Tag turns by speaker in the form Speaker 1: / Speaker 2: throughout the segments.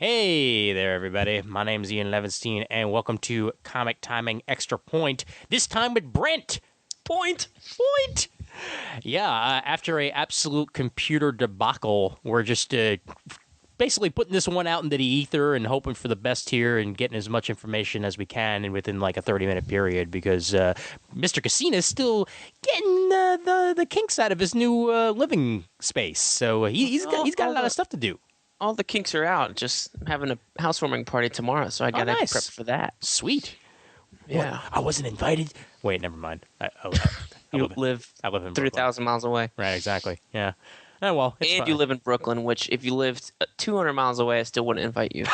Speaker 1: Hey there, everybody. My name's Ian Levinstein, and welcome to Comic Timing Extra Point. This time with Brent. Point. Yeah, after a absolute computer debacle, we're just basically putting this one out into the ether and hoping for the best here and getting as much information as we can and within like a 30-minute period because Mr. Casino is still getting the kinks out of his new living space. So he's got a lot of stuff to do.
Speaker 2: All the kinks are out. Just having a housewarming party tomorrow, so I gotta
Speaker 1: nice.
Speaker 2: prep for that.
Speaker 1: Sweet.
Speaker 2: Yeah.
Speaker 1: What? I wasn't invited. Wait, never mind. I live in
Speaker 2: 3,000 miles away.
Speaker 1: Right, exactly. Yeah. Oh, well, it's
Speaker 2: And
Speaker 1: fine.
Speaker 2: you live in Brooklyn, which if you lived 200 miles away, I still wouldn't invite you.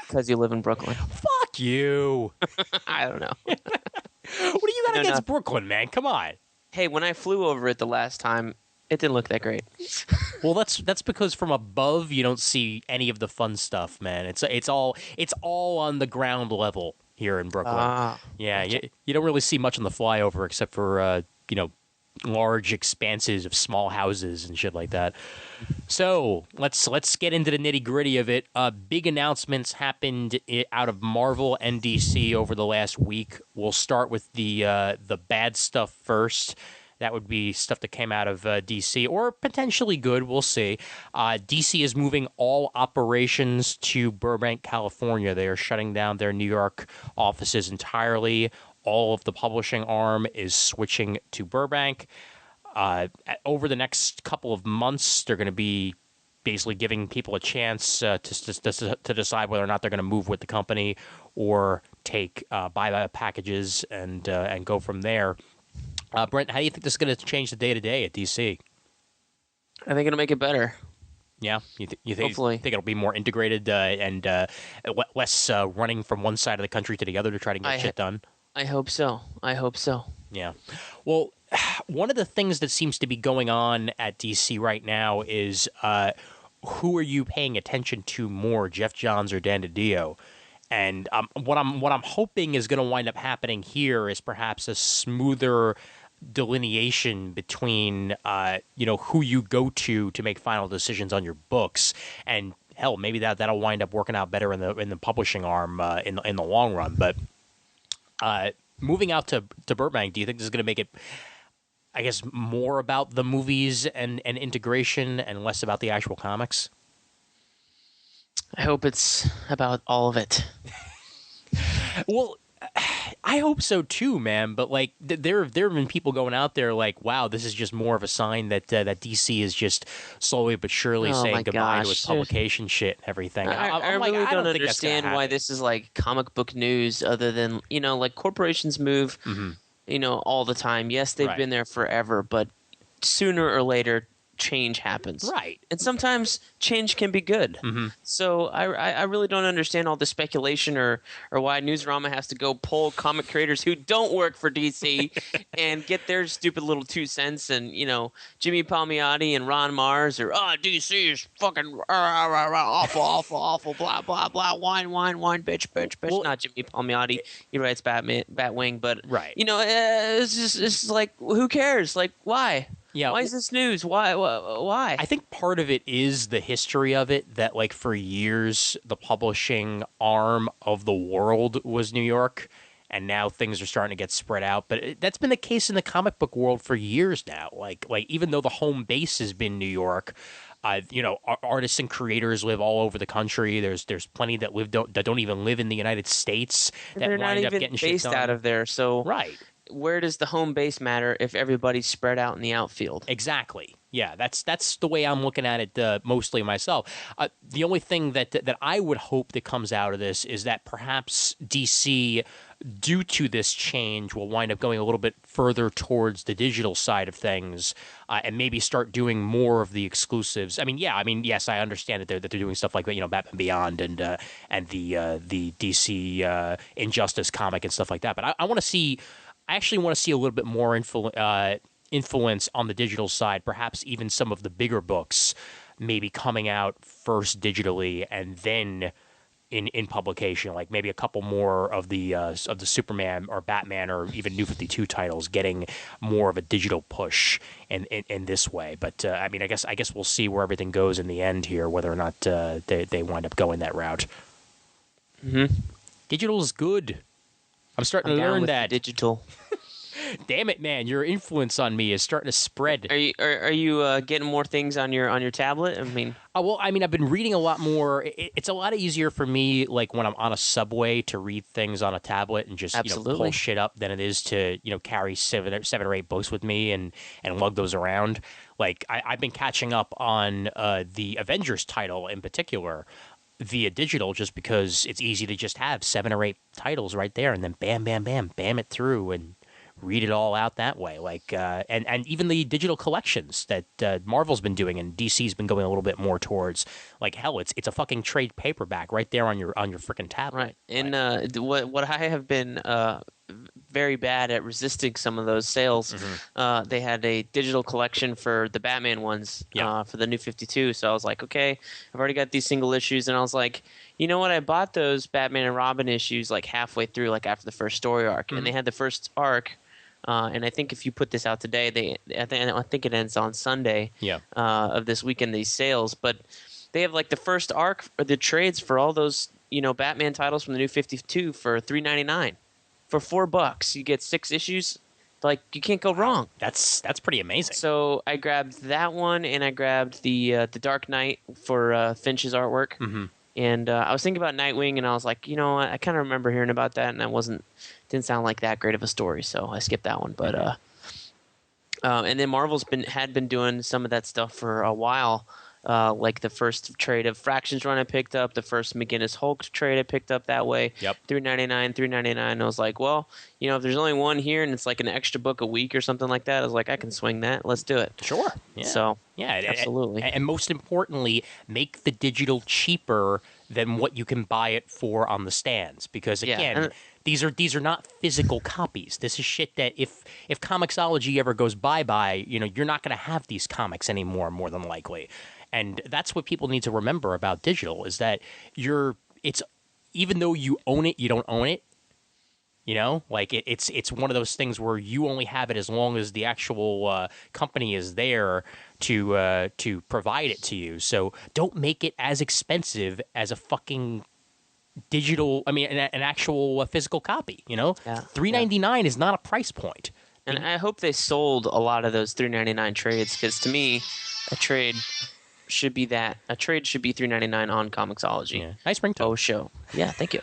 Speaker 2: Because you live in Brooklyn.
Speaker 1: Fuck you.
Speaker 2: I don't know.
Speaker 1: What do you got against Brooklyn, man? Come on.
Speaker 2: Hey, when I flew over it the last time, it didn't look that great.
Speaker 1: Well, that's because from above you don't see any of the fun stuff, man. It's all on the ground level here in Brooklyn. Yeah, you don't really see much on the flyover except for large expanses of small houses and shit like that. So let's get into the nitty gritty of it. Big announcements happened out of Marvel and DC over the last week. We'll start with the bad stuff first. That would be stuff that came out of DC, or potentially good. We'll see. DC is moving all operations to Burbank, California. They are shutting down their New York offices entirely. All of the publishing arm is switching to Burbank. Over the next couple of months, they're going to be basically giving people a chance to decide whether or not they're going to move with the company or take buy packages and go from there. Brent, how do you think this is going to change the day-to-day at DC?
Speaker 2: I think it'll make it better.
Speaker 1: Yeah? You think
Speaker 2: Hopefully.
Speaker 1: think it'll be more integrated and less running from one side of the country to the other to try to get shit done?
Speaker 2: I hope so.
Speaker 1: Yeah. Well, one of the things that seems to be going on at DC right now is who are you paying attention to more, Jeff Johns or Dan DiDio? And what I'm hoping is going to wind up happening here is perhaps a smoother delineation between who you go to make final decisions on your books, and hell, maybe that'll wind up working out better in the publishing arm in the long run. But moving out to Burbank, do you think this is going to make it, I guess, more about the movies and integration and less about the actual comics?
Speaker 2: I hope it's about all of it.
Speaker 1: Well, I hope so too, man. But like, there have been people going out there like, "Wow, this is just more of a sign that DC is just slowly but surely saying goodbye to its publication shit and everything."
Speaker 2: I really don't understand why this is like comic book news, other than like corporations move, all the time. Yes, they've been there forever, but sooner or later, change happens.
Speaker 1: Right.
Speaker 2: And sometimes change can be good. So I really don't understand all the speculation or why Newsarama has to go poll comic creators who don't work for DC and get their stupid little 2 cents, and Jimmy Palmiotti and Ron Mars or DC is fucking awful blah blah blah whine bitch. Well, not Jimmy Palmiotti, he writes Batwing, but it's just like, who cares? Like, why? Yeah, why is this news? Why?
Speaker 1: I think part of it is the history of it, that like for years the publishing arm of the world was New York, and now things are starting to get spread out. But that's been the case in the comic book world for years now. Like even though the home base has been New York, artists and creators live all over the country. There's plenty that don't even live in the United States that
Speaker 2: they're not
Speaker 1: wind up
Speaker 2: even
Speaker 1: getting shit
Speaker 2: based
Speaker 1: done
Speaker 2: out of there. So
Speaker 1: right.
Speaker 2: Where does the home base matter if everybody's spread out in the outfield?
Speaker 1: Exactly. Yeah, that's the way I'm looking at it mostly myself. The only thing that I would hope that comes out of this is that perhaps DC, due to this change, will wind up going a little bit further towards the digital side of things and maybe start doing more of the exclusives. Yes, I understand that they're doing stuff like Batman Beyond and the DC Injustice comic and stuff like that. But I actually want to see a little bit more influence on the digital side, perhaps even some of the bigger books maybe coming out first digitally and then in publication, like maybe a couple more of the Superman or Batman or even New 52 titles getting more of a digital push in this way. But I mean, I guess we'll see where everything goes in the end here, whether or not they wind up going that route.
Speaker 2: Mm-hmm.
Speaker 1: Digital is good. I'm starting
Speaker 2: I'm
Speaker 1: to
Speaker 2: down
Speaker 1: learn
Speaker 2: with
Speaker 1: that.
Speaker 2: digital.
Speaker 1: Damn it, man! Your influence on me is starting to spread.
Speaker 2: Are you getting more things on your tablet? I mean,
Speaker 1: well, I mean, I've been reading a lot more. It's a lot easier for me, like when I'm on a subway, to read things on a tablet and just pull shit up than it is to carry seven or eight books with me and lug those around. Like I've been catching up on the Avengers title in particular via digital, just because it's easy to just have 7 or 8 titles right there and then bam, bam, bam, bam it through and read it all out that way. Like and even the digital collections that Marvel's been doing and DC's been going a little bit more towards. Like hell, it's a fucking trade paperback right there on your freaking tablet.
Speaker 2: Right. And what I have been very bad at resisting some of those sales. Mm-hmm. They had a digital collection for the Batman ones for the New 52. So I was like, okay, I've already got these single issues, and I was like, you know what? I bought those Batman and Robin issues like halfway through, like after the first story arc, and they had the first arc. And I think if you put this out today, I think it ends on Sunday of this weekend, these sales. But they have like the first arc or the trades for all those Batman titles from the New 52 for $3.99. For $4, you get 6 issues. Like, you can't go wrong.
Speaker 1: That's pretty amazing.
Speaker 2: So I grabbed that one, and I grabbed the Dark Knight for Finch's artwork. Mm-hmm. And I was thinking about Nightwing, and I was like, I kind of remember hearing about that, and didn't sound like that great of a story, so I skipped that one. But and then Marvel's had been doing some of that stuff for a while. Like the first trade of Fractions run I picked up, the first McGinnis Hulk trade I picked up that way.
Speaker 1: Yep.
Speaker 2: $3.99. I was like, well, if there's only one here and it's like an extra book a week or something like that, I was like, I can swing that. Let's do it.
Speaker 1: Sure. Yeah.
Speaker 2: So
Speaker 1: absolutely. And most importantly, make the digital cheaper than what you can buy it for on the stands, because again. These are not physical copies. This is shit that if Comixology ever goes bye-bye, you're not going to have these comics anymore, more than likely. And that's what people need to remember about digital, is that it's even though you own it, you don't own it. Like it's one of those things where you only have it as long as the actual company is there to provide it to you. So don't make it as expensive as a fucking digital, an actual physical copy. $3.99 is not a price point.
Speaker 2: And I hope they sold a lot of those $3.99 trades, because to me, a trade should be $3.99 on Comixology.
Speaker 1: Yeah. Nice ringtone.
Speaker 2: Oh, show. Yeah, thank you.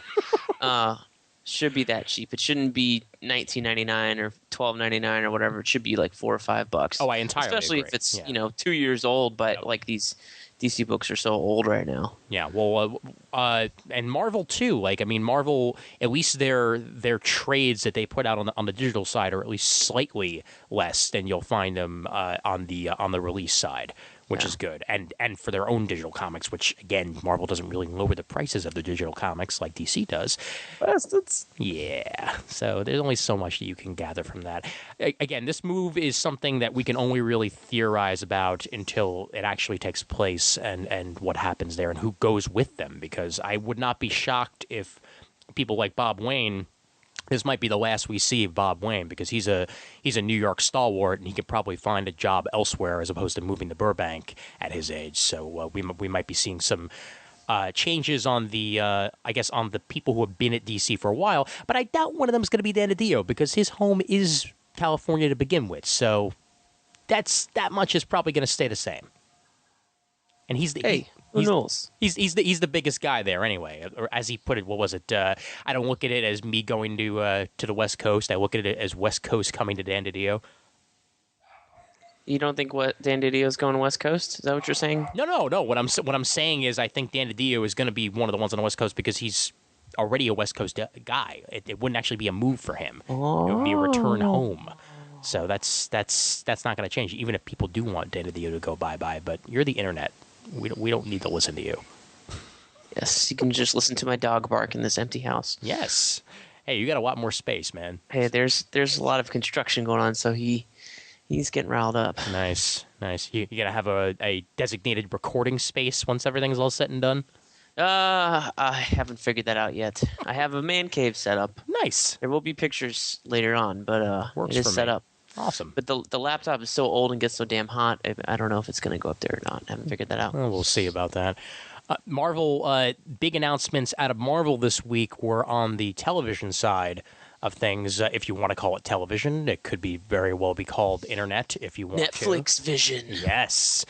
Speaker 2: Should be that cheap. It shouldn't be $19.99 or $12.99 or whatever. It should be like $4 or $5.
Speaker 1: Oh, I entirely
Speaker 2: Especially
Speaker 1: agree.
Speaker 2: if it's 2 years old, but like these DC books are so old right now.
Speaker 1: Yeah, well, and Marvel too. Like, Marvel, at least their trades that they put out on the digital side are at least slightly less than you'll find them on the release side, which is good. And for their own digital comics, which again, Marvel doesn't really lower the prices of their digital comics like DC does.
Speaker 2: Bastards.
Speaker 1: Yeah, so there's only so much that you can gather from that. Again, this move is something that we can only really theorize about until it actually takes place and what happens there and who goes with them, because I would not be shocked if people like Bob Wayne, this might be the last we see of Bob Wayne, because he's a New York stalwart and he could probably find a job elsewhere as opposed to moving to Burbank at his age. So we might be seeing some changes on the on the people who have been at DC for a while. But I doubt one of them is going to be Dan DiDio, because his home is California to begin with. So that much is probably going to stay the same. And
Speaker 2: who knows?
Speaker 1: He's the biggest guy there anyway. Or as he put it, what was it? I don't look at it as me going to the West Coast. I look at it as West Coast coming to Dan DiDio.
Speaker 2: You don't think Dan DiDio is going to West Coast? Is that what you're saying?
Speaker 1: No. What I'm saying is I think Dan DiDio is going to be one of the ones on the West Coast because he's already a West Coast guy. It wouldn't actually be a move for him.
Speaker 2: Oh.
Speaker 1: It would be a return home. So that's not going to change, even if people do want Dan DiDio to go bye-bye. But you're the internet. We don't need to listen to you.
Speaker 2: Yes, you can just listen to my dog bark in this empty house.
Speaker 1: Yes. Hey, you got a lot more space, man.
Speaker 2: Hey, there's a lot of construction going on, so he's getting riled up.
Speaker 1: Nice. You got to have a designated recording space once everything's all said and done?
Speaker 2: I haven't figured that out yet. I have a man cave set up.
Speaker 1: Nice.
Speaker 2: There will be pictures later on, but
Speaker 1: Works
Speaker 2: it is
Speaker 1: for
Speaker 2: set
Speaker 1: me.
Speaker 2: up.
Speaker 1: Awesome.
Speaker 2: But the laptop is so old and gets so damn hot. I don't know if it's going to go up there or not. I haven't figured that out.
Speaker 1: Well, we'll see about that. Marvel, big announcements out of Marvel this week were on the television side of things. If you want to call it television, it could be very well be called internet if you want
Speaker 2: Netflix Vision.
Speaker 1: Yes.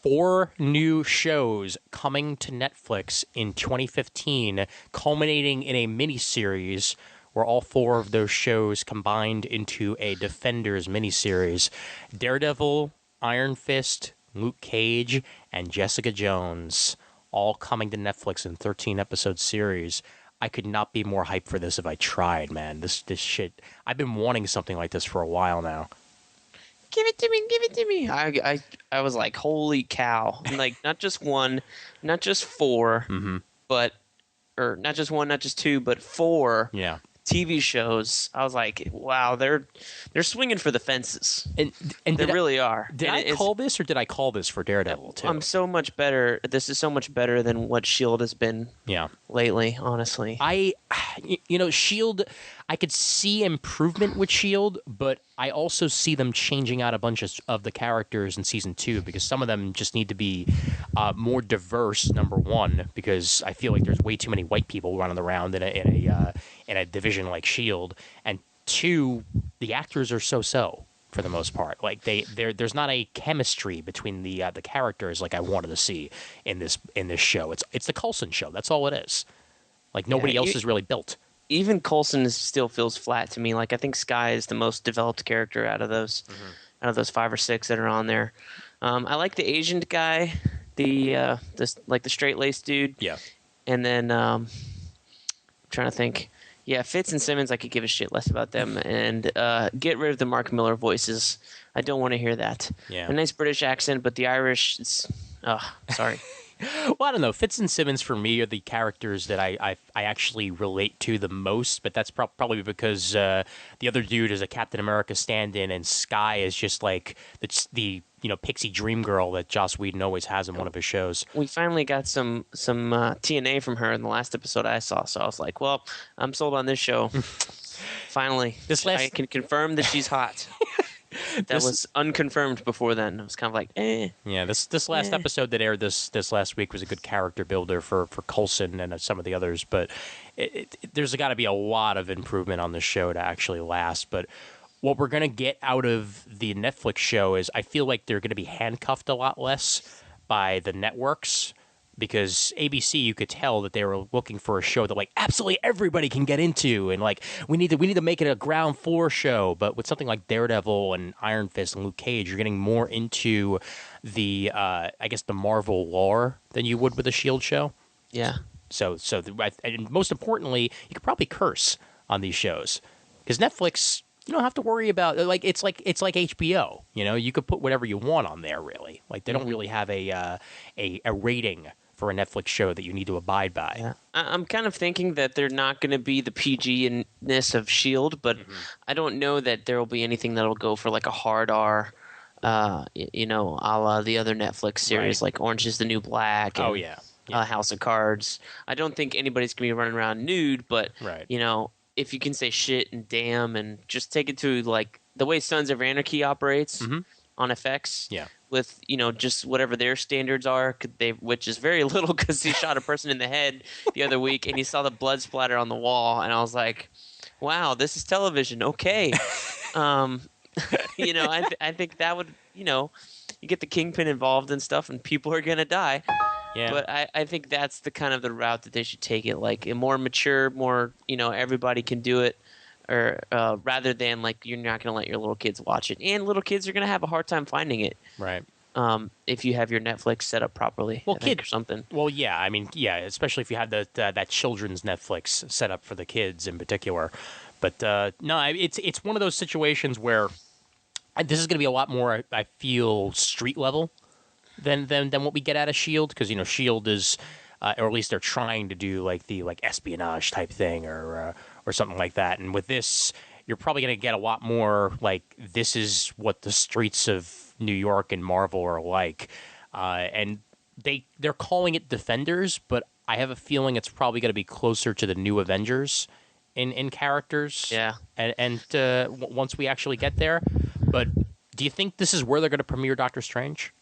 Speaker 1: 4 new shows coming to Netflix in 2015, culminating in a miniseries where all 4 of those shows combined into a Defenders miniseries. Daredevil, Iron Fist, Luke Cage, and Jessica Jones, all coming to Netflix in 13-episode series. I could not be more hyped for this if I tried, man. This shit, I've been wanting something like this for a while now.
Speaker 2: Give it to me, give it to me. I was like, holy cow. And like, not just 1, not just 4, but, or not just 1, not just 2, but 4
Speaker 1: Yeah.
Speaker 2: TV shows. I was like, wow, they're swinging for the fences.
Speaker 1: And
Speaker 2: they really are.
Speaker 1: Did I call this, or did I call this for Daredevil, too?
Speaker 2: I'm so much better. This is so much better than what S.H.I.E.L.D. has been lately, honestly.
Speaker 1: S.H.I.E.L.D., I could see improvement with S.H.I.E.L.D., but I also see them changing out a bunch of the characters in Season 2, because some of them just need to be more diverse, number one, because I feel like there's way too many white people running around in a division like S.H.I.E.L.D., and 2, the actors are so-so for the most part. Like there's not a chemistry between the characters like I wanted to see in this show. It's the Coulson show. That's all it is. Like nobody else is really built.
Speaker 2: Even Coulson still feels flat to me. Like I think Skye is the most developed character out of those 5 or 6 that are on there. I like the Asian guy, the straight laced dude.
Speaker 1: Yeah.
Speaker 2: And then I'm trying to think. Yeah, Fitz and Simmons, I could give a shit less about them, and get rid of the Mark Miller voices. I don't want to hear that.
Speaker 1: Yeah.
Speaker 2: A nice British accent, but the Irish, it's sorry.
Speaker 1: Well, I don't know. Fitz and Simmons for me are the characters that I actually relate to the most, but that's probably because the other dude is a Captain America stand-in, and Skye is just like the pixie dream girl that Joss Whedon always has in one of his shows.
Speaker 2: We finally got some TNA from her in the last episode I saw, so I was like, well, I'm sold on this show. Finally. I can confirm that she's hot. That was unconfirmed before then. I was kind of like, eh.
Speaker 1: Yeah, this last episode that aired this last week was a good character builder for Coulson and some of the others, but there's got to be a lot of improvement on the show to actually last. But what we're going to get out of the Netflix show is I feel like they're going to be handcuffed a lot less by the networks, because ABC, you could tell that they were looking for a show that like absolutely everybody can get into, and like we need to make it a ground floor show. But with something like Daredevil and Iron Fist and Luke Cage, you're getting more into the I guess the Marvel lore than you would with a S.H.I.E.L.D. show.
Speaker 2: Yeah.
Speaker 1: So and most importantly, you could probably curse on these shows, because Netflix, you don't have to worry about it's like HBO. You could put whatever you want on there. Really, like they don't really have a rating for a Netflix show that you need to abide by.
Speaker 2: Yeah. I'm kind of thinking that they're not going to be the PG-ness of S.H.I.E.L.D., but I don't know that there will be anything that will go for like a hard R, a la the other Netflix series, like Orange is the New Black. And, House of Cards. I don't think anybody's going to be running around nude, but, if you can say shit and damn and just take it to like the way Sons of Anarchy operates on FX.
Speaker 1: Yeah.
Speaker 2: With just whatever their standards are, which is very little, because he shot a person in the head the other week and he saw the blood splatter on the wall, and I was like, "Wow, this is television." Okay, I think that would you get the Kingpin involved and stuff, and people are gonna die.
Speaker 1: Yeah.
Speaker 2: But I think that's the kind of the route that they should take it, like a more mature, more everybody can do it. Or rather than like you're not going to let your little kids watch it, and little kids are going to have a hard time finding it.
Speaker 1: Right.
Speaker 2: If you have your Netflix set up properly, or something.
Speaker 1: Well, yeah. I mean, yeah. Especially if you have that children's Netflix set up for the kids in particular. But no, it's one of those situations where this is going to be a lot more, I feel, street level than what we get out of S.H.I.E.L.D. Because S.H.I.E.L.D. is, or at least they're trying to do like the espionage type thing or something like that. And with this, you're probably going to get a lot more like this is what the streets of New York and Marvel are like. And they're calling it Defenders, but I have a feeling it's probably going to be closer to the new Avengers in characters.
Speaker 2: Yeah.
Speaker 1: And once we actually get there, but do you think this is where they're going to premiere Doctor Strange?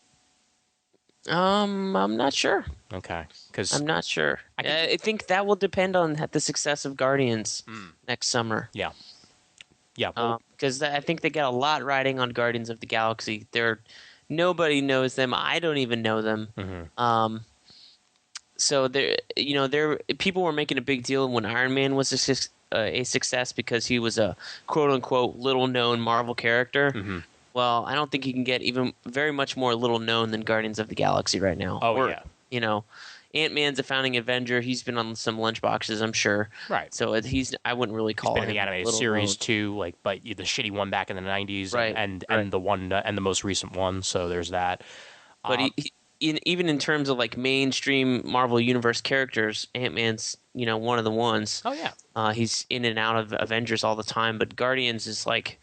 Speaker 2: I'm not sure.
Speaker 1: Okay, because
Speaker 2: I'm not sure. I think that will depend on the success of Guardians next summer.
Speaker 1: yeah, well,
Speaker 2: Because I think they got a lot riding on Guardians of the Galaxy. Nobody knows them. I don't even know them.
Speaker 1: Mm-hmm.
Speaker 2: So people were making a big deal when Iron Man was a success because he was a quote unquote little known Marvel character.
Speaker 1: Mm-hmm.
Speaker 2: Well, I don't think you can get even very much more little known than Guardians of the Galaxy right now.
Speaker 1: Oh, yeah.
Speaker 2: Ant-Man's a founding Avenger. He's been on some lunchboxes, I'm sure.
Speaker 1: Right.
Speaker 2: So I wouldn't really call
Speaker 1: been
Speaker 2: him
Speaker 1: in the animated
Speaker 2: little
Speaker 1: series
Speaker 2: known.
Speaker 1: too, but the shitty one back in the 90s,
Speaker 2: Right,
Speaker 1: and
Speaker 2: right.
Speaker 1: the one and the most recent one. So there's that.
Speaker 2: But even in terms of like mainstream Marvel Universe characters, Ant-Man's one of the ones.
Speaker 1: Oh yeah.
Speaker 2: He's in and out of Avengers all the time, but Guardians is like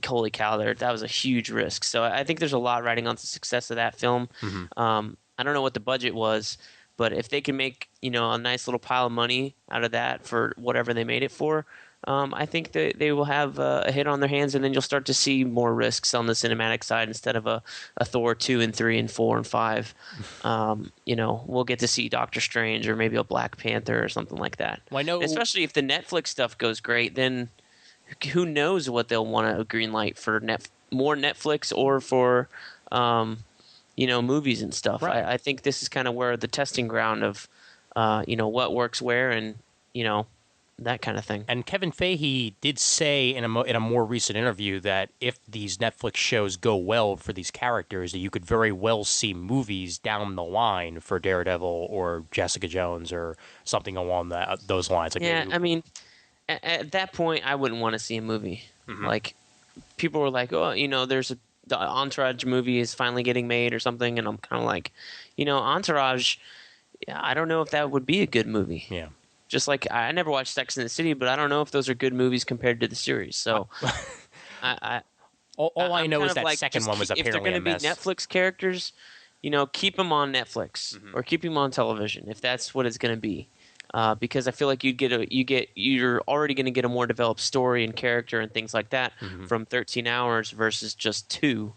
Speaker 2: holy cow, that was a huge risk. So I think there's a lot riding on the success of that film.
Speaker 1: Mm-hmm.
Speaker 2: I don't know what the budget was, but if they can make a nice little pile of money out of that for whatever they made it for, I think that they will have a hit on their hands, and then you'll start to see more risks on the cinematic side instead of a Thor 2 and 3 and 4 and 5. We'll get to see Doctor Strange or maybe a Black Panther or something like that.
Speaker 1: Well, I know,
Speaker 2: especially if the Netflix stuff goes great, then who knows what they'll want to green light for more Netflix or for movies and stuff.
Speaker 1: Right.
Speaker 2: I think this is kind of where the testing ground of what works where and that kind of thing.
Speaker 1: And Kevin Feige did say in a more recent interview that if these Netflix shows go well for these characters, that you could very well see movies down the line for Daredevil or Jessica Jones or something along those lines. Like
Speaker 2: yeah, I mean, at that point, I wouldn't want to see a movie.
Speaker 1: Mm-hmm.
Speaker 2: Like, people were like, oh, the Entourage movie is finally getting made or something, and I'm kind of like, Entourage, I don't know if that would be a good movie.
Speaker 1: Yeah.
Speaker 2: Just like I never watched Sex and the City, but I don't know if those are good movies compared to the series. So,
Speaker 1: all I know is that
Speaker 2: like,
Speaker 1: second one was apparently
Speaker 2: if they're
Speaker 1: a
Speaker 2: going
Speaker 1: mess.
Speaker 2: to be Netflix characters, keep them on Netflix or keep them on television if that's what it's going to be. Because I feel like you're already going to get a more developed story and character and things like that from 13 hours versus just 2.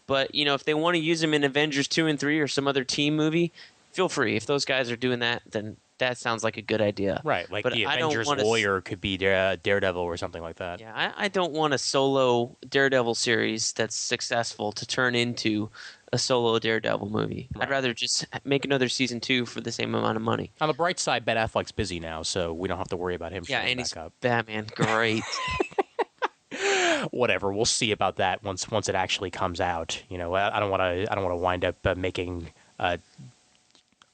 Speaker 2: But if they want to use them in Avengers 2 and 3 or some other team movie, feel free. If those guys are doing that, then that sounds like a good idea.
Speaker 1: Right, like
Speaker 2: but
Speaker 1: the Avengers lawyer could be Daredevil or something like that.
Speaker 2: Yeah, I don't want a solo Daredevil series that's successful to turn into a solo Daredevil movie.
Speaker 1: Right.
Speaker 2: I'd rather just make another season 2 for the same amount of money.
Speaker 1: On the bright side, Ben Affleck's busy now, so we don't have to worry about him showing
Speaker 2: and
Speaker 1: back
Speaker 2: he's
Speaker 1: up.
Speaker 2: Batman, great.
Speaker 1: Whatever, we'll see about that once it actually comes out. I don't want to wind up making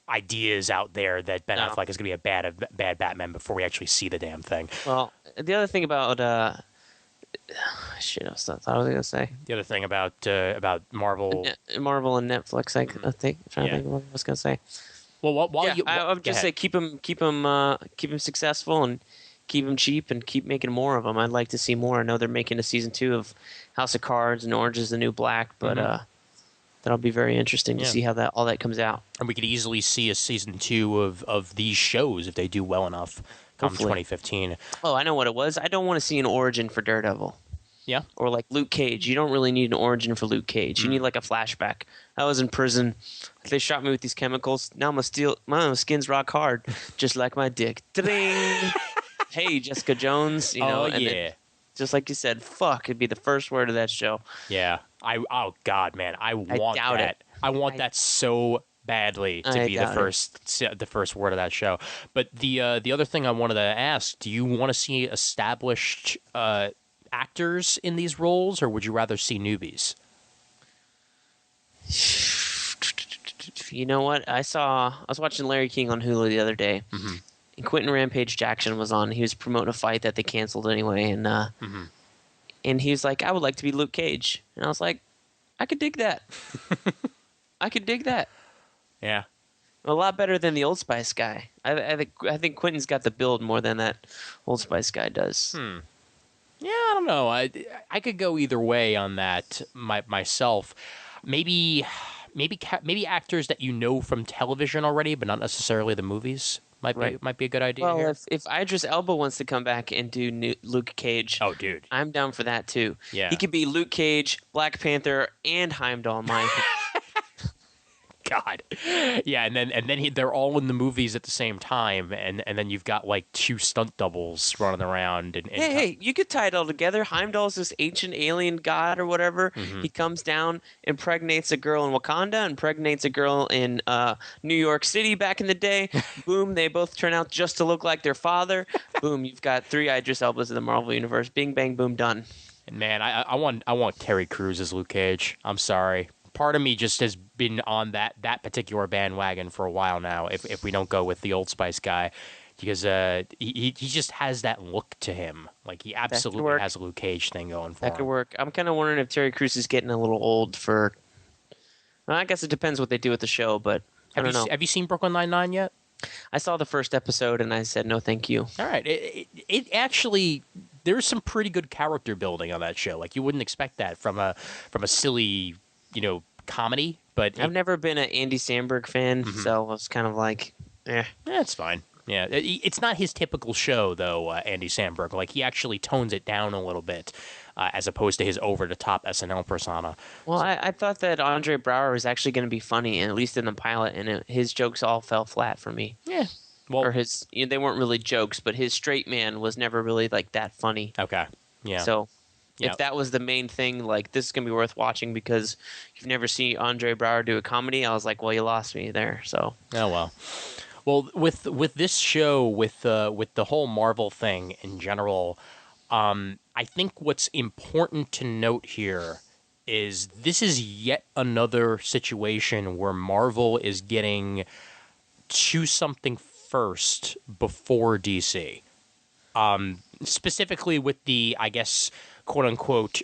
Speaker 1: ideas out there that Ben Affleck is going to be a bad Batman before we actually see the damn thing.
Speaker 2: Well, the other thing about shit, I thought I was going to say.
Speaker 1: The other thing about Marvel,
Speaker 2: Marvel and Netflix, I think. I'm trying to think of what I was going to say.
Speaker 1: Well,
Speaker 2: I would just say keep them successful and keep them cheap and keep making more of them. I'd like to see more. I know they're making a season 2 of House of Cards and Orange is the New Black, but that'll be very interesting to see how all that comes out.
Speaker 1: And we could easily see a season 2 of these shows if they do well enough come 2015.
Speaker 2: Oh, I know what it was. I don't want to see an origin for Daredevil.
Speaker 1: Yeah.
Speaker 2: Or like Luke Cage. You don't really need an origin for Luke Cage. You need like a flashback. I was in prison. They shot me with these chemicals. Now my skin's rock hard, just like my dick. Ding. Hey, Jessica Jones. Just like you said, fuck, it'd be the first word of that show.
Speaker 1: Yeah. Oh God, man, I want that. I want that so badly to be the first word of that show. But the other thing I wanted to ask: do you want to see established actors in these roles, or would you rather see newbies?
Speaker 2: You know what? I was watching Larry King on Hulu the other day.
Speaker 1: Mm-hmm.
Speaker 2: And Quentin Rampage Jackson was on. He was promoting a fight that they canceled anyway, and and he was like, "I would like to be Luke Cage," and I was like, "I could dig that. I could dig that."
Speaker 1: Yeah,
Speaker 2: a lot better than the Old Spice guy. I think Quentin's got the build more than that Old Spice guy does.
Speaker 1: Yeah, I don't know. I could go either way on that myself. Maybe maybe actors that you know from television already, but not necessarily the movies. Might be a good idea.
Speaker 2: Well,
Speaker 1: here.
Speaker 2: if Idris Elba wants to come back and do Luke Cage,
Speaker 1: oh, dude,
Speaker 2: I'm down for that too.
Speaker 1: Yeah.
Speaker 2: He could be Luke Cage, Black Panther, and Heimdall. My
Speaker 1: God, yeah, and then they're all in the movies at the same time, and then you've got like two stunt doubles running around. And
Speaker 2: hey, you could tie it all together. Heimdall's this ancient alien god or whatever.
Speaker 1: Mm-hmm.
Speaker 2: He comes down, impregnates a girl in Wakanda, impregnates a girl in New York City back in the day. Boom, they both turn out just to look like their father. Boom, you've got 3 Idris Elbas in the Marvel Universe. Bing, bang, boom, done.
Speaker 1: And man, I want Terry Crews as Luke Cage. I'm sorry. Part of me just has been on that particular bandwagon for a while now. If we don't go with the Old Spice guy, because he just has that look to him. Like he absolutely has a Luke Cage thing going for him.
Speaker 2: That could work. I'm kind of wondering if Terry Crews is getting a little old for. Well, I guess it depends what they do with the show, but I don't know.
Speaker 1: Have you seen Brooklyn Nine-Nine yet?
Speaker 2: I saw the first episode and I said no, thank you.
Speaker 1: All right, it actually. There's some pretty good character building on that show. Like you wouldn't expect that from a silly, comedy. But
Speaker 2: I've never been an Andy Samberg fan, so I was kind of like,
Speaker 1: That's fine. Yeah, it's not his typical show though. Andy Samberg, like he actually tones it down a little bit, as opposed to his over-the-top SNL persona.
Speaker 2: Well, I thought that Andre Braugher was actually going to be funny, and at least in the pilot, and his jokes all fell flat for me.
Speaker 1: Yeah. Well,
Speaker 2: or they weren't really jokes, but his straight man was never really like that funny.
Speaker 1: Okay. Yeah.
Speaker 2: So if that was the main thing, like this is gonna be worth watching because you've never seen Andre Braugher do a comedy, I was like, well, you lost me there. So.
Speaker 1: Oh well. Well, with this show, with the whole Marvel thing in general, I think what's important to note here is this is yet another situation where Marvel is getting to something first before DC. Specifically with the, I guess, quote unquote,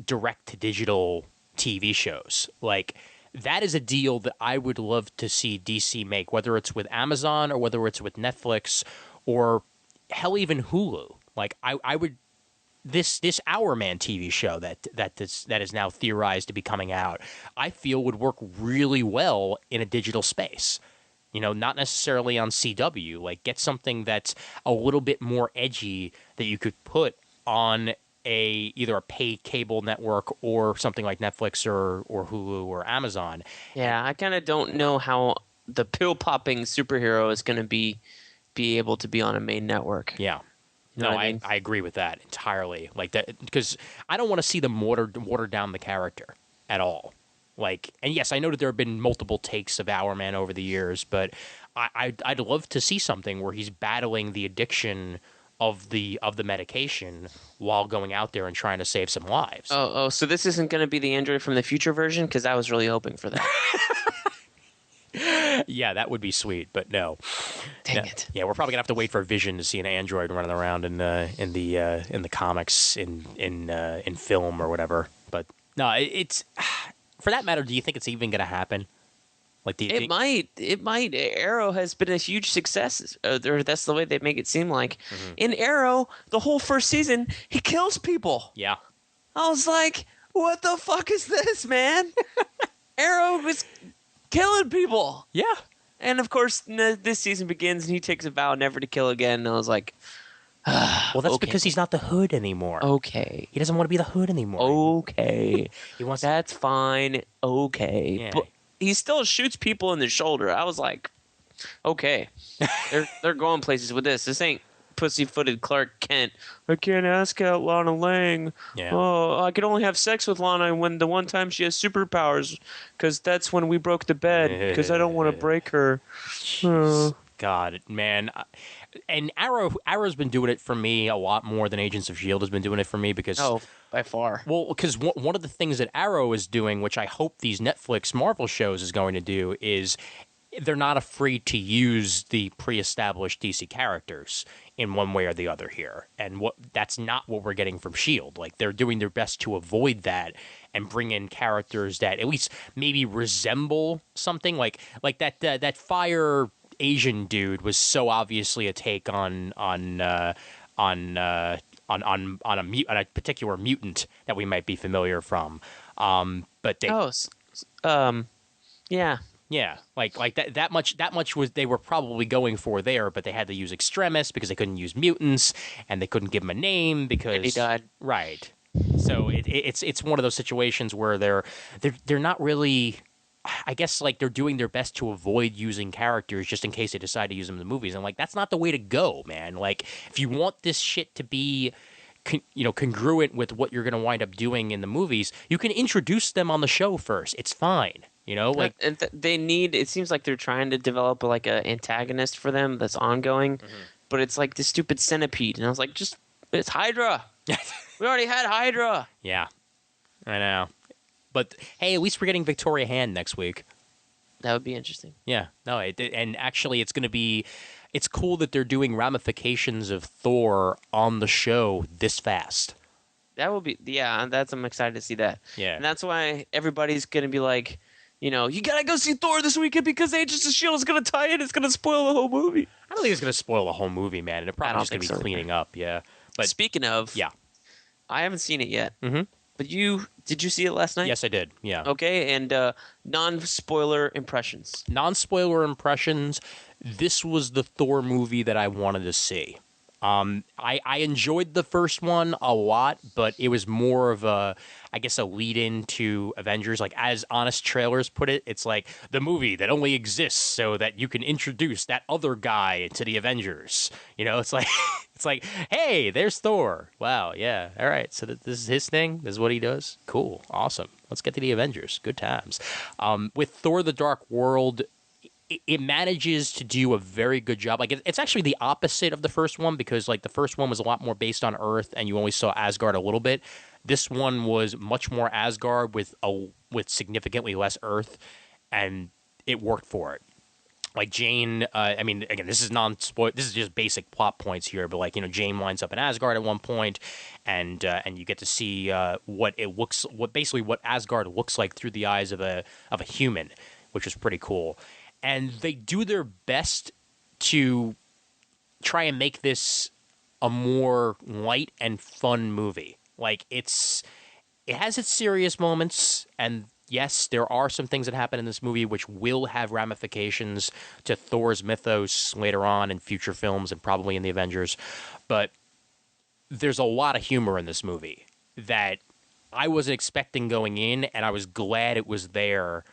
Speaker 1: direct to digital TV shows. Like, that is a deal that I would love to see DC make, whether it's with Amazon or whether it's with Netflix or hell, even Hulu. Like, I would. This Our Man TV show that is now theorized to be coming out, I feel would work really well in a digital space. Not necessarily on CW. Like, get something that's a little bit more edgy that you could put on either a paid cable network or something like Netflix or Hulu or Amazon.
Speaker 2: Yeah, I kind of don't know how the pill-popping superhero is going to be able to be on a main network.
Speaker 1: Yeah.
Speaker 2: You know what I mean?
Speaker 1: I agree with that entirely. Like that, because I don't want to see them water down the character at all. Like, and yes, I know that there have been multiple takes of Our Man over the years, but I'd love to see something where he's battling the addiction of the medication while going out there and trying to save some lives.
Speaker 2: Oh, so this isn't going to be the Android from the future version? Because I was really hoping for that.
Speaker 1: Yeah, that would be sweet, but no.
Speaker 2: Dang it.
Speaker 1: Yeah, we're probably gonna have to wait for Vision to see an android running around in the comics in film or whatever. But no, it's for that matter. Do you think it's even gonna happen? Like,
Speaker 2: It might. Arrow has been a huge success, or that's the way they make it seem like.
Speaker 1: Mm-hmm.
Speaker 2: In Arrow, the whole first season, he kills people.
Speaker 1: Yeah.
Speaker 2: I was like, what the fuck is this, man? Arrow was killing people.
Speaker 1: Yeah.
Speaker 2: And of course, this season begins, and he takes a vow never to kill again. And I was like,
Speaker 1: well, that's because he's not the Hood anymore.
Speaker 2: Okay.
Speaker 1: He doesn't want to be the Hood anymore.
Speaker 2: Okay.
Speaker 1: He wants.
Speaker 2: That's fine. Okay.
Speaker 1: Yeah.
Speaker 2: But he still shoots people in the shoulder. I was like, okay. They're going places with this. This ain't pussy-footed Clark Kent. I can't ask out Lana Lang.
Speaker 1: Yeah.
Speaker 2: Oh, I could only have sex with Lana when the one time she has superpowers, because that's when we broke the bed, because I don't want to break her.
Speaker 1: God, man. And Arrow's been doing it for me a lot more than Agents of S.H.I.E.L.D. has been doing it for me because...
Speaker 2: Oh, by far.
Speaker 1: Well, because one of the things that Arrow is doing, which I hope these Netflix Marvel shows is going to do, is they're not afraid to use the pre-established DC characters in one way or the other here. And that's not what we're getting from S.H.I.E.L.D. Like, they're doing their best to avoid that and bring in characters that at least maybe resemble something. Like that Fire Asian dude was so obviously a take on a particular mutant that we might be familiar from. But they
Speaker 2: Yeah.
Speaker 1: Yeah, like that much was they were probably going for there, but they had to use Extremis because they couldn't use mutants, and they couldn't give him a name
Speaker 2: And he
Speaker 1: because
Speaker 2: died.
Speaker 1: right. So it's one of those situations where they're not really. I guess like they're doing their best to avoid using characters just in case they decide to use them in the movies, and like that's not the way to go, man. Like if you want this shit to be congruent with what you're going to wind up doing in the movies, you can introduce them on the show first. It's fine. Like
Speaker 2: And they need. It seems like they're trying to develop like a antagonist for them that's ongoing, but it's like the stupid centipede, and I was like, just it's Hydra. We already had Hydra.
Speaker 1: Yeah, I know. But hey, at least we're getting Victoria Hand next week.
Speaker 2: That would be interesting.
Speaker 1: Yeah, no, and actually, it's going to be. It's cool that they're doing ramifications of Thor on the show this fast.
Speaker 2: That will be I'm excited to see that.
Speaker 1: Yeah,
Speaker 2: and that's why everybody's gonna be like, you gotta go see Thor this weekend because Agents of S.H.I.E.L.D. is gonna tie in. It's gonna spoil the whole movie.
Speaker 1: I don't think it's going to spoil the whole movie, man. It's probably just going to be cleaning up. Yeah, but
Speaker 2: speaking of,
Speaker 1: yeah,
Speaker 2: I haven't seen it yet.
Speaker 1: Mm-hmm.
Speaker 2: But did you see it last night?
Speaker 1: Yes, I did. Yeah.
Speaker 2: Okay, and non-spoiler impressions.
Speaker 1: Non-spoiler impressions. This was the Thor movie that I wanted to see. I enjoyed the first one a lot, but it was more of a lead-in to Avengers. Like, as Honest Trailers put it, it's like the movie that only exists so that you can introduce that other guy to the Avengers. It's like, it's like, hey, there's Thor. Wow, yeah, all right. So this is his thing? This is what he does? Cool, awesome. Let's get to the Avengers. Good times. With Thor: The Dark World, it manages to do a very good job. Like it's actually the opposite of the first one because like the first one was a lot more based on Earth and you only saw Asgard a little bit. This one was much more Asgard with significantly less Earth, and it worked for it. Like Jane, I mean, again, this is non-spoil. This is just basic plot points here, but like Jane winds up in Asgard at one point, and you get to see what Asgard looks like through the eyes of a human, which is pretty cool. And they do their best to try and make this a more light and fun movie. Like it has its serious moments, and yes, there are some things that happen in this movie which will have ramifications to Thor's mythos later on in future films and probably in the Avengers. But there's a lot of humor in this movie that I wasn't expecting going in, and I was glad it was there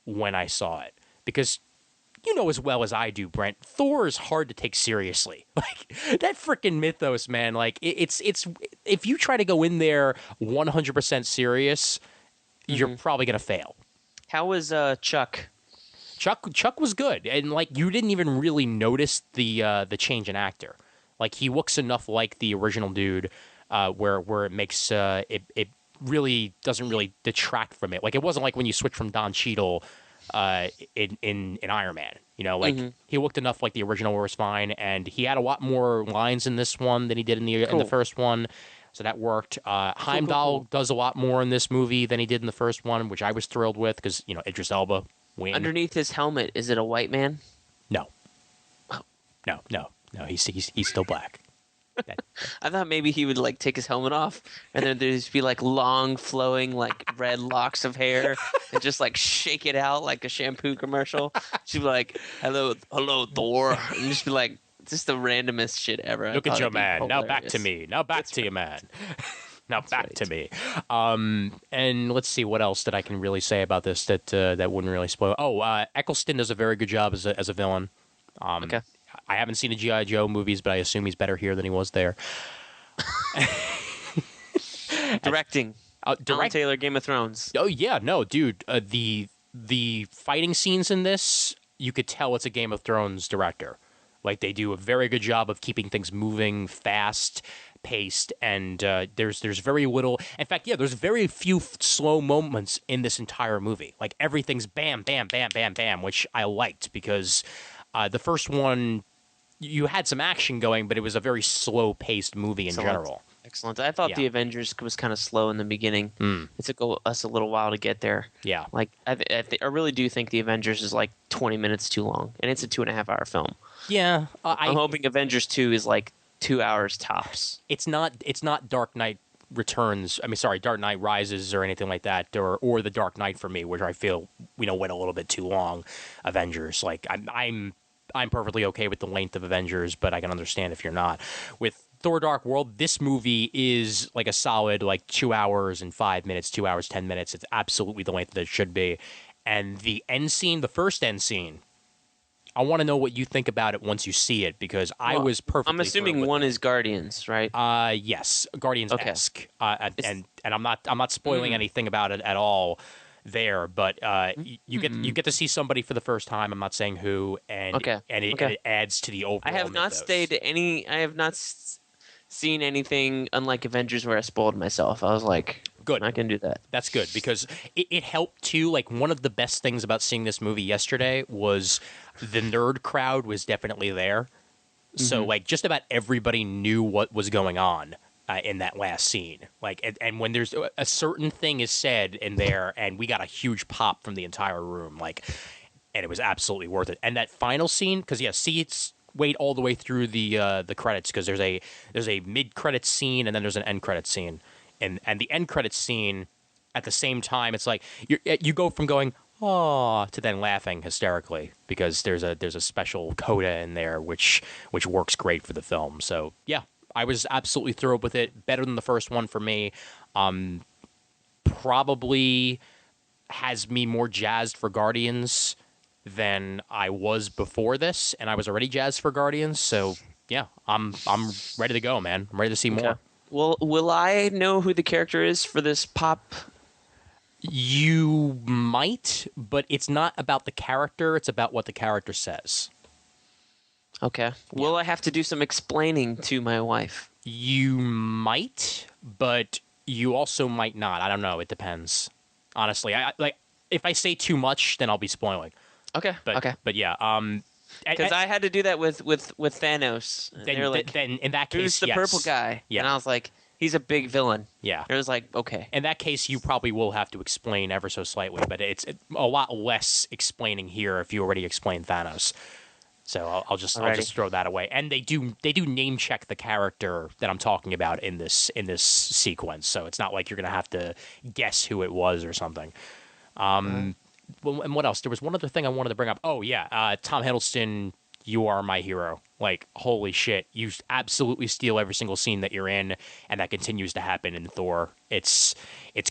Speaker 1: when I saw it. Because as well as I do, Brent, Thor is hard to take seriously. Like that freaking mythos, man. Like it's if you try to go in there 100% serious, you're probably gonna fail.
Speaker 2: How was Chuck?
Speaker 1: Chuck was good, and like you didn't even really notice the change in actor. Like he looks enough like the original dude, where it makes it really doesn't really detract from it. Like it wasn't like when you switch from Don Cheadle in Iron Man. He looked enough like the original where it was fine, and he had a lot more lines in this one than he did in the first one, so that worked. Heimdall does a lot more in this movie than he did in the first one, which I was thrilled with because Idris Elba win.
Speaker 2: Underneath his helmet, is it a white man?
Speaker 1: No, no. He's still black.
Speaker 2: I thought maybe he would like take his helmet off, and then there'd just be like long, flowing, like red locks of hair, and just like shake it out like a shampoo commercial. She'd be like, "Hello, Thor," and just be like, just the randomest shit ever.
Speaker 1: Look at your man. Now back to me. Now back to your man. Now back to me. And let's see what else that I can really say about this that wouldn't really spoil. Eccleston does a very good job as a villain.
Speaker 2: Okay.
Speaker 1: I haven't seen the G.I. Joe movies, but I assume he's better here than he was there.
Speaker 2: Directing. Alan Taylor, Game of Thrones.
Speaker 1: Oh, yeah. No, dude. The fighting scenes in this, you could tell it's a Game of Thrones director. Like, they do a very good job of keeping things moving, fast-paced, and there's very little... In fact, yeah, there's very few slow moments in this entire movie. Like, everything's bam, bam, bam, bam, bam, which I liked because... the first one, you had some action going, but it was a very slow-paced movie in general.
Speaker 2: Excellent. I thought the Avengers was kind of slow in the beginning. It took us a little while to get there.
Speaker 1: Yeah.
Speaker 2: Like I really do think the Avengers is like 20 minutes too long, and it's a 2.5-hour film.
Speaker 1: Yeah.
Speaker 2: I'm hoping Avengers 2 is like 2 hours tops.
Speaker 1: It's not Dark Knight Returns. I mean, sorry, Dark Knight Rises or anything like that, or the Dark Knight for me, which I feel went a little bit too long. Avengers, like I'm perfectly okay with the length of Avengers, but I can understand if you're not. With Thor: Dark World, this movie is like a solid 2 hours and 5 minutes, 2 hours 10 minutes. It's absolutely the length that it should be. And the end scene, the first end scene, I want to know what you think about it once you see it, because I was perfectly.
Speaker 2: I'm assuming one is Guardians, right?
Speaker 1: Yes, Guardians-esque. And I'm not spoiling anything about it at all there, but you get to see somebody for the first time. I'm not saying who, and it adds to the overall.
Speaker 2: I have not seen anything unlike Avengers where I spoiled myself. I was like,
Speaker 1: good,
Speaker 2: I can do that.
Speaker 1: That's good, because it helped too. Like, one of the best things about seeing this movie yesterday was the nerd crowd was definitely there. So just about everybody knew what was going on in that last scene. And when there's a certain thing is said in there, and we got a huge pop from the entire room, and it was absolutely worth it. And that final scene, because it's wait all the way through the credits, because there's a mid credits scene and then there's an end credits scene, and the end credits scene at the same time, it's like you go from going "Aw" to then laughing hysterically, because there's a special coda in there which works great for the film. So yeah, I was absolutely thrilled with it. Better than the first one for me. Probably has me more jazzed for Guardians than I was before this, and I was already jazzed for Guardians. So yeah, I'm ready to go, man. I'm ready to see more.
Speaker 2: Well, will I know who the character is for this pop?
Speaker 1: You might, but it's not about the character. It's about what the character says.
Speaker 2: Okay. Will I have to do some explaining to my wife?
Speaker 1: You might, but you also might not. I don't know. It depends. Honestly, if I say too much, then I'll be spoiling.
Speaker 2: Okay.
Speaker 1: But yeah,
Speaker 2: because I had to do that with Thanos.
Speaker 1: Then in that case,
Speaker 2: who's the purple guy?
Speaker 1: Yeah,
Speaker 2: and I was like, he's a big villain.
Speaker 1: Yeah,
Speaker 2: it was like, okay.
Speaker 1: In that case, you probably will have to explain ever so slightly, but it's a lot less explaining here if you already explained Thanos. So I'll just throw that away. And they do name check the character that I'm talking about in this sequence. So it's not like you're gonna have to guess who it was or something. Well, and what else? There was one other thing I wanted to bring up. Oh yeah, Tom Hiddleston, you are my hero. Like, holy shit, you absolutely steal every single scene that you're in, and that continues to happen in Thor. It's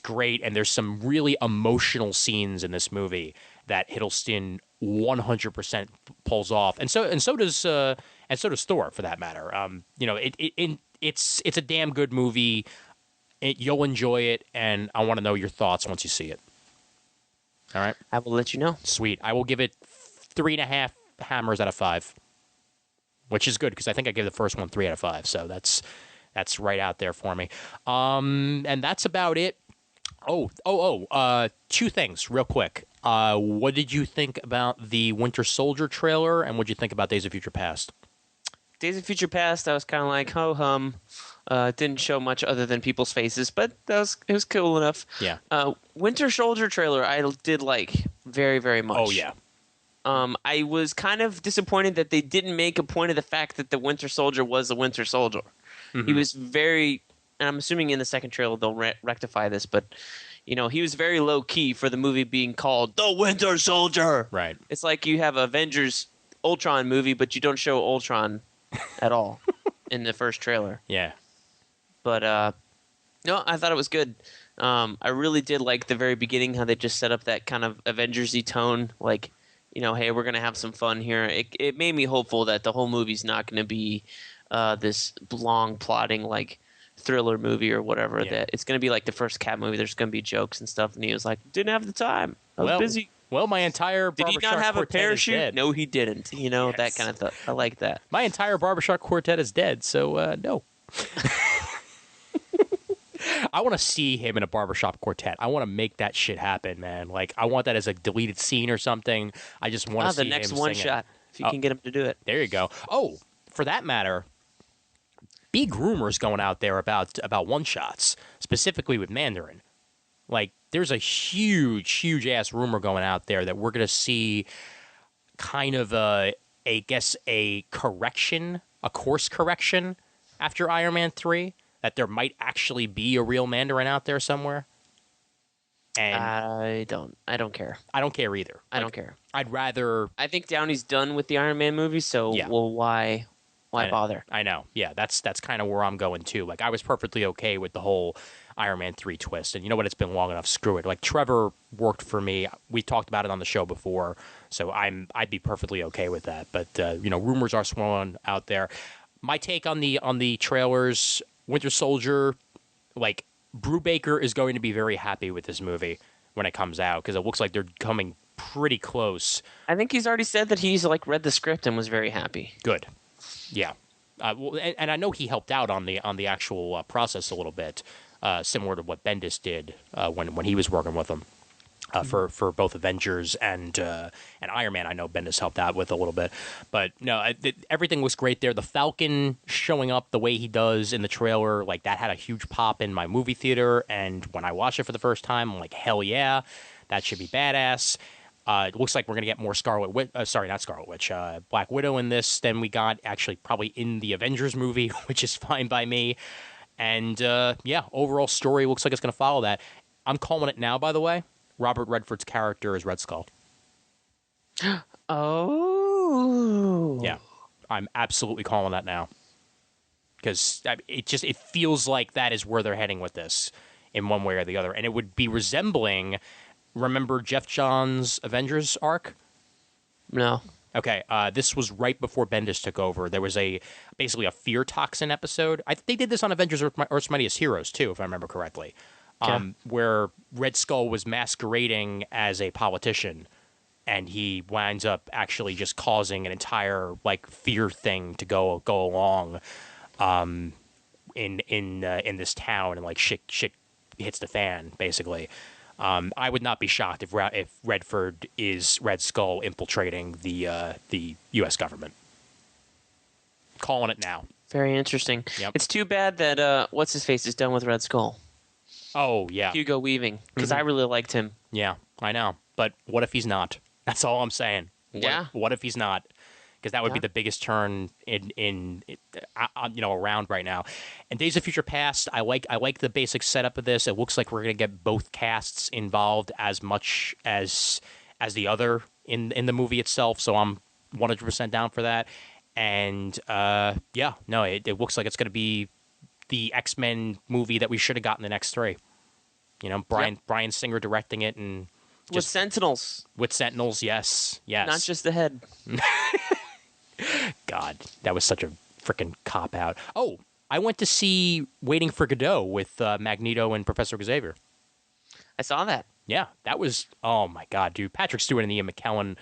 Speaker 1: great, and there's some really emotional scenes in this movie that Hiddleston 100% pulls off, and so does Thor, for that matter. It's a damn good movie. You'll enjoy it, and I want to know your thoughts once you see it. All right,
Speaker 2: I will let you know.
Speaker 1: Sweet. I will give it 3.5 hammers out of 5, which is good, because I think I gave the first one 3 out of 5. So that's right out there for me. And that's about it. Two things real quick. What did you think about the Winter Soldier trailer, and what did you think about Days of Future Past?
Speaker 2: Days of Future Past, I was kind of like, ho hum. Didn't show much other than people's faces, but it was cool enough.
Speaker 1: Yeah.
Speaker 2: Winter Soldier trailer, I did like very, very much.
Speaker 1: Oh yeah.
Speaker 2: I was kind of disappointed that they didn't make a point of the fact that the Winter Soldier was a Winter Soldier. Mm-hmm. He was very, and I'm assuming in the second trailer they'll rectify this, but he was very low key for the movie being called The Winter Soldier.
Speaker 1: Right.
Speaker 2: It's like you have Avengers Ultron movie, but you don't show Ultron at all in the first trailer.
Speaker 1: Yeah.
Speaker 2: But no, I thought it was good. I really did like the very beginning, how they just set up that kind of Avengers-y tone, like, hey, we're going to have some fun here. It made me hopeful that the whole movie's not going to be this long plotting, like, thriller movie or whatever. Yeah. That it's going to be like the first Cap movie. There's going to be jokes and stuff. And he was like, didn't have the time. I was busy.
Speaker 1: Well, my entire
Speaker 2: Did he not have a parachute? No, he didn't. Yes. That kind of stuff. I like that.
Speaker 1: My entire barbershop quartet is dead, so no. I want to see him in a barbershop quartet. I want to make that shit happen, man. Like, I want that as a deleted scene or something. I just want to see him
Speaker 2: the next one shot, if you can get him to do it.
Speaker 1: There you go. Oh, for that matter, big rumors going out there about one-shots, specifically with Mandarin. Like, there's a huge ass rumor going out there that we're going to see kind of a course correction after Iron Man 3. that there might actually be a real Mandarin out there somewhere. And
Speaker 2: I don't care.
Speaker 1: I don't care either.
Speaker 2: I don't care.
Speaker 1: I'd rather.
Speaker 2: I think Downey's done with the Iron Man movies, so
Speaker 1: Yeah.
Speaker 2: well, why bother?
Speaker 1: I know. Yeah, that's kind of where I'm going too. Like, I was perfectly okay with the whole Iron Man 3 twist, and you know what? It's been long enough. Screw it. Like, Trevor worked for me. We talked about it on the show before, so I'd be perfectly okay with that. But rumors are swirling out there. My take on the trailers: Winter Soldier, like, Brubaker is going to be very happy with this movie when it comes out because it looks like they're coming pretty close.
Speaker 2: I think he's already said that he's like read the script and was very happy.
Speaker 1: Good, yeah. Well, and I know he helped out on the actual process a little bit, similar to what Bendis did when he was working with him. For both Avengers and Iron Man, I know Bendis helped out with a little bit, but no, everything looks great there. The Falcon showing up the way he does in the trailer, like that had a huge pop in my movie theater, and when I watched it for the first time, I'm like, hell yeah, that should be badass. It looks like we're gonna get more Black Widow in this than we got actually probably in the Avengers movie, which is fine by me. And overall story looks like it's gonna follow that. I'm calling it now, by the way. Robert Redford's character is Red Skull.
Speaker 2: Oh.
Speaker 1: Yeah. I'm absolutely calling that now. Because it feels like that is where they're heading with this in one way or the other. And it would be resembling, remember Jeff Johns' Avengers arc?
Speaker 2: No.
Speaker 1: Okay, this was right before Bendis took over. There was basically a fear toxin episode. They did this on Avengers Earth's Mightiest Heroes, too, if I remember correctly. Where Red Skull was masquerading as a politician, and he winds up actually just causing an entire like fear thing to go along, in this town, and like shit hits the fan basically. I would not be shocked if Redford is Red Skull infiltrating the U.S. government. Calling it now.
Speaker 2: Very interesting.
Speaker 1: Yep.
Speaker 2: It's too bad that what's his face is done with Red Skull.
Speaker 1: Oh, yeah.
Speaker 2: Hugo Weaving, because I really liked him.
Speaker 1: Yeah, I know. But what if he's not? That's all I'm saying. What if he's not? Because that would be the biggest turn in around right now. And Days of Future Past, I like the basic setup of this. It looks like we're going to get both casts involved as much as the other in the movie itself. So I'm 100% down for that. And it looks like it's going to be the X-Men movie that we should have gotten the next three. Bryan Singer directing it, and
Speaker 2: with Sentinels.
Speaker 1: With Sentinels, yes.
Speaker 2: Not just the head.
Speaker 1: God, that was such a freaking cop-out. Oh, I went to see Waiting for Godot with Magneto and Professor Xavier.
Speaker 2: I saw that.
Speaker 1: Yeah, that was, oh my God, dude. Patrick Stewart and Ian McKellen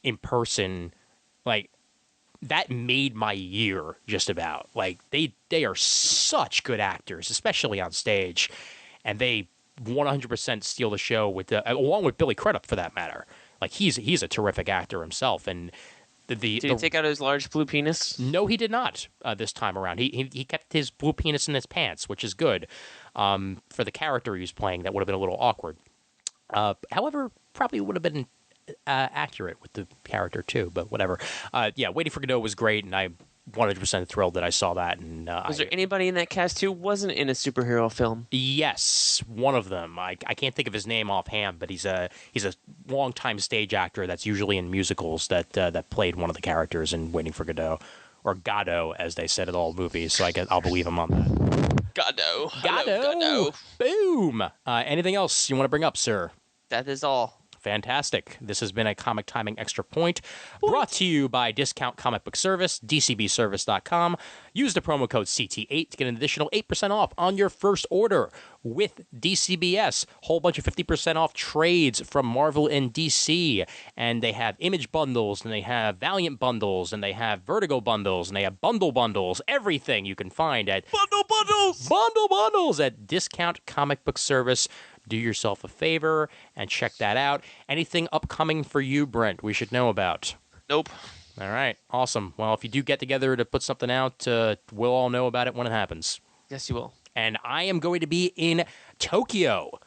Speaker 1: in person, like, that made my year, just about. Like, they are such good actors, especially on stage, and they 100% steal the show along with Billy Crudup, for that matter. Like, he's a terrific actor himself, and did he
Speaker 2: take out his large blue penis?
Speaker 1: No, he did not. This time around, he kept his blue penis in his pants, which is good. For the character he was playing, that would have been a little awkward. However, probably would have been accurate with the character too, but whatever. Waiting for Godot was great, and I'm 100% thrilled that I saw that. And
Speaker 2: was there anybody in that cast who wasn't in a superhero film?
Speaker 1: Yes, one of them. I can't think of his name offhand, but he's a longtime stage actor that's usually in musicals that played one of the characters in Waiting for Godot, or Godot as they said in all movies. So I'll believe him on that.
Speaker 2: Godot.
Speaker 1: Godot. Boom. Anything else you want to bring up, sir?
Speaker 2: That is all.
Speaker 1: Fantastic. This has been a Comic Timing Extra Point brought to you by Discount Comic Book Service, dcbservice.com. Use the promo code CT8 to get an additional 8% off on your first order with DCBS. Whole bunch of 50% off trades from Marvel and DC. And they have Image bundles, and they have Valiant bundles, and they have Vertigo bundles, and they have bundles. Everything you can find at bundles at Discount Comic Book Service. Do yourself a favor and check that out. Anything upcoming for you, Brent, we should know about?
Speaker 2: Nope.
Speaker 1: All right. Awesome. Well, if you do get together to put something out, we'll all know about it when it happens.
Speaker 2: Yes, you will.
Speaker 1: And I am going to be in Tokyo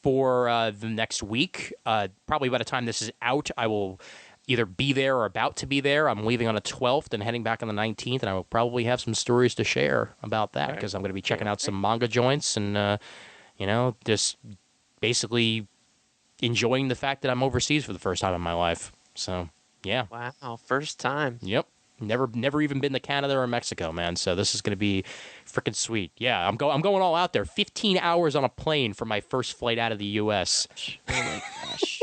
Speaker 1: for the next week. Probably by the time this is out, I will either be there or about to be there. I'm leaving on the 12th and heading back on the 19th, and I will probably have some stories to share about that because I'm going to be checking out some manga joints and, just basically enjoying the fact that I'm overseas for the first time in my life. So, yeah.
Speaker 2: Wow, first time.
Speaker 1: Yep. Never even been to Canada or Mexico, man. So this is going to be freaking sweet. Yeah, I'm going all out there. 15 hours on a plane for my first flight out of the U.S.
Speaker 2: Oh my gosh.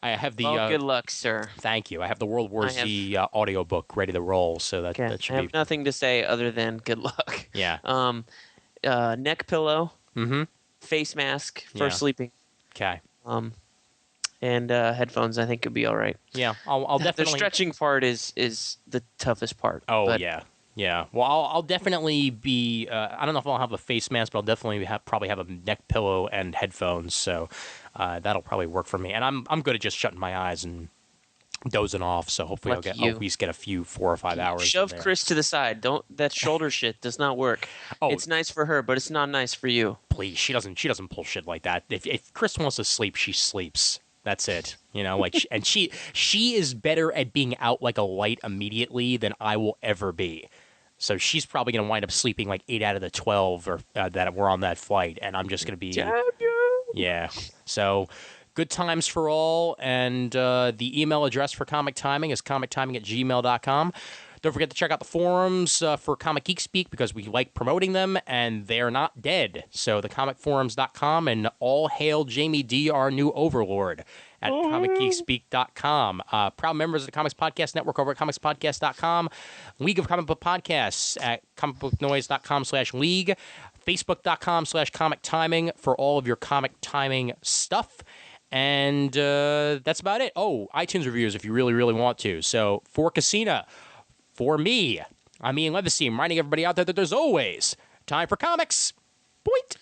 Speaker 1: I have the.
Speaker 2: Well, good luck, sir.
Speaker 1: Thank you. I have the World War Z audiobook ready to roll, so that should be.
Speaker 2: I have nothing to say other than good luck.
Speaker 1: Yeah.
Speaker 2: Neck pillow.
Speaker 1: Mm-hmm.
Speaker 2: Face mask for sleeping.
Speaker 1: Okay.
Speaker 2: And headphones, I think could be all right.
Speaker 1: Yeah, I'll definitely.
Speaker 2: The stretching part is the toughest part.
Speaker 1: Oh, but... yeah. Well, I'll definitely be. I don't know if I'll have a face mask, but I'll definitely probably have a neck pillow and headphones. So that'll probably work for me. And I'm good at just shutting my eyes and dozing off. So hopefully I'll at least get a few 4 or 5 hours.
Speaker 2: Shove Chris to the side. That shoulder shit does not work. Oh, it's nice for her, but it's not nice for you.
Speaker 1: Please, she doesn't pull shit like that. If Chris wants to sleep, she sleeps. That's it. And she is better at being out like a light immediately than I will ever be. So she's probably going to wind up sleeping like 8 out of the 12 or that were on that flight, and I'm just going to be yeah. So good times for all, and the email address for Comic Timing is comictiming@gmail.com. Don't forget to check out the forums for Comic Geek Speak because we like promoting them, and they're not dead. So thecomicforums.com, and all hail Jamie D., our new overlord, at comicgeekspeak.com. Proud members of the Comics Podcast Network over at comicspodcast.com. League of Comic Book Podcasts at comicbooknoise.com/league. Facebook.com/comic timing for all of your comic timing stuff. And that's about it. Oh, iTunes reviews if you really, really want to. So for Casina, for me, I'm Ian Levinstein, reminding everybody out there that there's always time for comics. Point.